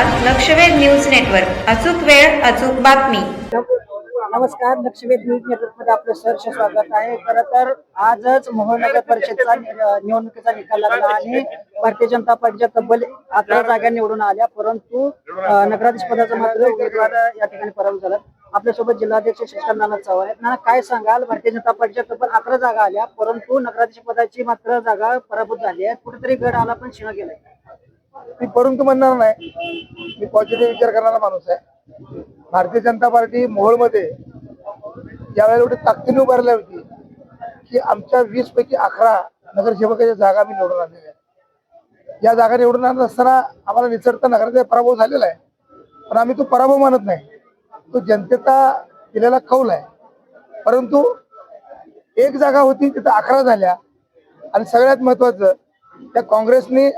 लक्षवेध news network, अचूक वेळ अचूक बातमी. नमस्कार, लक्षवेध न्यूज नेटवर्क मध्ये आपलं सहर्ष स्वागत आहे. खरं तर आजच मोहोळ नगर परिषदचा निवडणुकीचा निकाल लागला आणि भारतीय जनता पार्टीच्या तब्बल 11 जागा निवडून आल्या, परंतु नगराध्यक्ष पदाचा मात्र उमेदवार या ठिकाणी पराभूत झाला. आपल्यासोबत जिल्हाध्यक्ष शशिकांत नाना चव्हाण आहेत. नाना, काय सांगाल? भारतीय जनता पार्टीच्या तब्बल 11 जागा आल्या, परंतु नगराध्यक्ष पदाची मात्र जागा पराभूत झाली आहे. कुठेतरी गड आला पण शिणा गेलाय. मी परंतु म्हणणार नाही, मी पॉझिटिव्ह विचार करणारा माणूस आहे. भारतीय जनता पार्टी मोहोळमध्ये यावेळेला एवढी ताकदीने उभारली होती की आमच्या 20 पैकी 11 नगरसेवकाच्या जागा आम्ही निवडून आणलेल्या आहेत. या जागा निवडून आणत असताना आम्हाला निसटता नगराचा पराभव झालेला आहे, पण आम्ही तो पराभव मानत नाही, तो जनतेचा दिलेला कौल आहे. परंतु एक जागा होती तिथं 11 झाल्या आणि सगळ्यात महत्वाचं त्या काँग्रेसने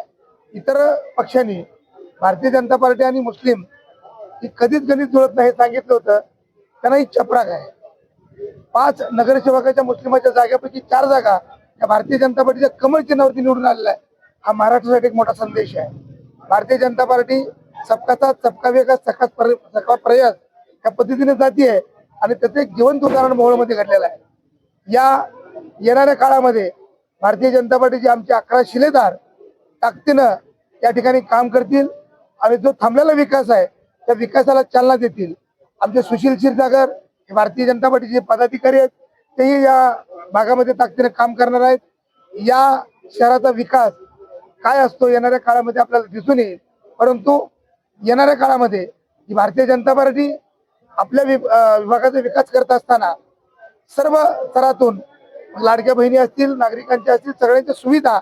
इतर पक्षांनी भारतीय जनता पार्टी आणि मुस्लिम ही कधीच गणित जुळत नाही सांगितलं होतं. त्यांना ही चपराक आहे. 5 नगरसेवकाच्या मुस्लिमाच्या जागेपैकी 4 जागा या भारतीय जनता पार्टीच्या कमळ चिन्हावरती निवडून आलेला आहे. हा महाराष्ट्रासाठी एक मोठा संदेश आहे. भारतीय जनता पार्टी सबका साथ सबका विकास सबका प्रयास या पद्धतीने जाती आहे आणि त्याचं एक जिवंत उदाहरण मोहोळमध्ये घडलेलं आहे. या येणाऱ्या काळामध्ये भारतीय जनता पार्टीचे आमचे 11 शिलेदार ताकदीनं या ठिकाणी काम करतील आणि जो थांबलेला विकास आहे त्या विकासाला चालना देतील. आमचे सुशील क्षीरसागर हे भारतीय जनता पार्टीचे पदाधिकारी आहेत, तेही या भागामध्ये ताकदीने काम करणार आहेत. या शहराचा विकास काय असतो येणाऱ्या काळामध्ये आपल्याला दिसून येईल. परंतु येणाऱ्या काळामध्ये ही भारतीय जनता पार्टी आपल्या विभागाचा विकास करत असताना सर्व स्तरातून लाडक्या बहिणी असतील, नागरिकांच्या असतील, सगळ्यांच्या सुविधा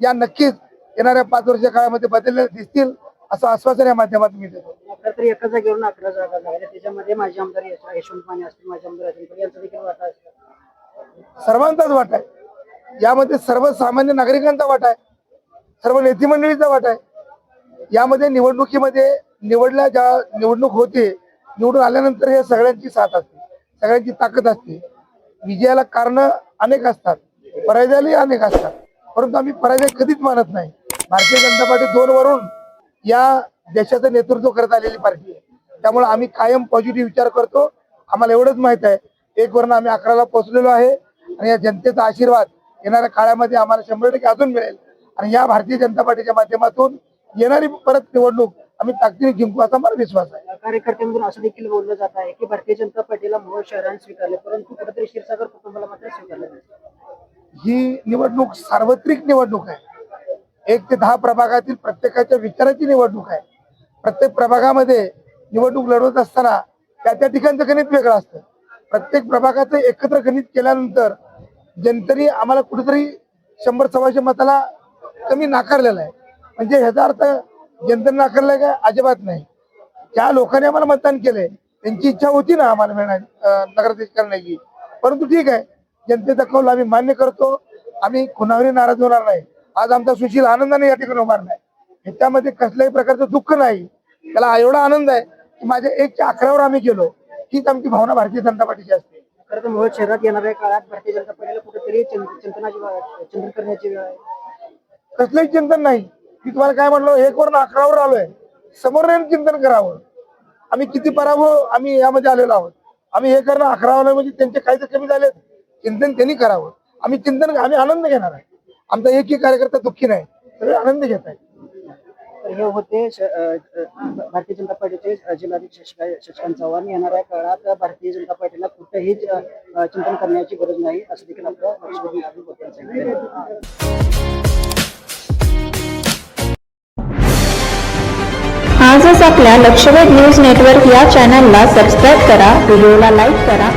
या नक्कीच येणाऱ्या 5 वर्षाच्या काळामध्ये बदलल्या दिसतील असं आश्वासन या माध्यमातून मी देतो. तरी एका जागेवरून 11 जागा लागल्या, त्याच्यामध्ये माजी आमदार यशवंत माने असतील, माजी आमदार अजिंक्य यांचा देखील वाटा असतो. सर्वांचाच वाटा आहे यामध्ये, सर्वसामान्य नागरिकांचा वाटा आहे, सर्व नेते मंडळीचा वाटा आहे. यामध्ये निवडणुकीमध्ये ज्या निवडणूक होते, निवडून आल्यानंतर हे सगळ्यांची साथ असते, सगळ्यांची ताकद असते. विजयाला कारण अनेक असतात, पराजयालाही अनेक असतात, परंतु आम्ही पराजय कधीच मानत नाही. भारतीय जनता पार्टी 2 वरून या देशाचं नेतृत्व करत आलेली पार्टी आहे. त्यामुळे आम्ही कायम पॉझिटिव्ह विचार करतो. आम्हाला एवढंच माहित आहे 1 वरून आम्ही 11ला पोहोचलेलो आहे आणि या जनतेचा आशीर्वाद येणाऱ्या काळामध्ये आम्हाला 100% अजून मिळेल आणि या भारतीय जनता पार्टीच्या माध्यमातून येणारी परत निवडणूक आम्ही ताकदीने जिंकू असा मला विश्वास आहे. कार्यकर्त्यांमधून असं देखील बोललं जात आहे की भारतीय जनता पार्टीला मोहोळ शहराने स्वीकारले, परंतु कुठेतरी क्षीरसागर कुटुंबाला मात्र स्वीकारले नाही. ही निवडणूक सार्वत्रिक निवडणूक आहे. 1 ते 10 प्रभागातील प्रत्येकाच्या विचाराची निवडणूक आहे. प्रत्येक प्रभागामध्ये निवडणूक लढवत असताना त्या ठिकाणचं गणित वेगळं असतं. प्रत्येक प्रभागाचं एकत्र गणित केल्यानंतर जनतेने आम्हाला कुठेतरी 100-125 मताला कमी नाकारलेला आहे. म्हणजे ह्याचा अर्थ जनतेने नाकारलाय का? अजिबात नाही. ज्या लोकांनी आम्हाला मतदान केलंय त्यांची इच्छा होती ना आम्हाला नगराध्यक्ष करण्याची, परंतु ठीक आहे, जनतेचा कौल आम्ही मान्य करतो. आम्ही कुणावरही नाराज होणार नाही. आज आमचा सुशील आनंदाने या ठिकाणी उभारलाय, ह्याच्यामध्ये कसल्याही प्रकारचं दुःख नाही. त्याला एवढा आनंद आहे की माझ्या 1 ते 11वर आम्ही गेलो, हीच आमची भावना भारतीय जनता पार्टीची असते. खरं तर मोहोळ शहरात येणाऱ्या काळात भारतीय जनता पार्टीला कुठेतरी चिंतन करण्याची वेळ आहे. कसलंही चिंतन नाही. मी तुम्हाला काय म्हणलो, 1 वरून 11वर आलोय. समोर येऊन चिंतन करावं. आम्ही किती पराभव आम्ही यामध्ये आलेलो आहोत. आम्ही हे करणं 11 म्हणजे त्यांचे काही तर कमी झाले, चिंतन त्यांनी करावं. आम्ही आनंद घेणार आहे. आमचा एकही कार्यकर्ता दुःखी नाही, सगळे आनंद घेत आहे. हे होते भारतीय जनता पार्टीचे जिल्हाध्यक्ष शशिकांत चव्हाण. येणाऱ्या काळात भारतीय जनता पार्टीला कुठेही चिंतन करण्याची गरज नाही असं देखील आपलं आजच आपल्या लक्षवेध न्यूज नेटवर्क या चॅनलला सबस्क्राईब करा, व्हिडिओला लाईक करा